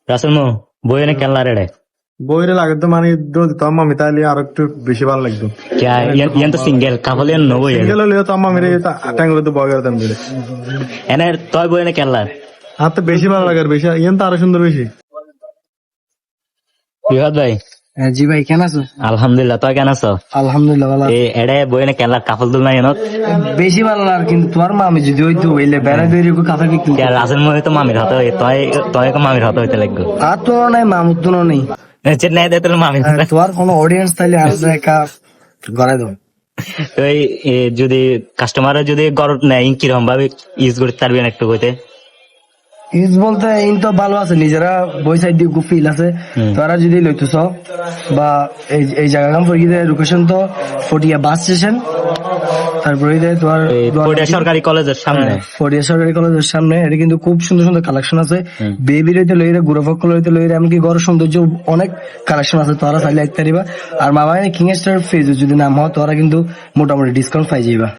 রাসেল মো বই এনে কেন রে বইরে লাগতো মানে তো মামি তাইলে আর একটু বেশি ভালো লাগতো क्या ये तो सिंगल काफल नो বই সিঙ্গেল হলে তো মামির টাঙ্গুলো তো বয় করতাম দিলে এনে তয় বই এনে কেন আর তো বেশি ভালো লাগে আর বেশি ইয়ান তো আরো সুন্দর বেশি বিহাদ ভাই জি ভাই কেন আছো? আলহামদুলিল্লাহ তয় কেন আছো আলহামদুলিল্লাহ ভালো। এডে বই এনে কেন কাফল দুল নাই এনত বেশি ভালো লাগে কিন্তু তোর মামি যদি হইতো হইলে বেড়া বেরিয়ে কাফে বিক্রি রাসেল মো তো মামির হাতে তয় তয় মামির হাতে হইতে লাগবে আর তো নাই মামুর তো নেই চেন্নাই দে তোর মামির তোর কোনো অডিয়েন্স তাইলে আর একা গড়াই দাও। তো যদি কাস্টমার যদি গরত নেয় কিরকম ভাবে ইউজ করতে পারবেন একটু কইতে ইউজ বলতে ইন তো ভালো আছে নিজেরা বই সাইড দিয়ে ফিল আছে তোরা যদি লইতেছ বা এই জায়গা কাম পড়ে গিয়ে লোকেশন তো ফটিয়া বাস স্টেশন তারপরে তোমার সরকারি কলেজের সামনে ফটিয়া সরকারি কলেজের সামনে এটা কিন্তু খুব সুন্দর সুন্দর কালেকশন আছে বেবি রইতে লইরে গুড়াফক লইতে লইরে এমনকি ঘর সৌন্দর্য অনেক কালেকশন আছে তোরা চাইলে আইতে পারিবা আর মামা কিং স্টার ফেজ যদি নাম হয় তোরা কিন্তু মোটামুটি ডিসকাউন্ট পাই যাইবা।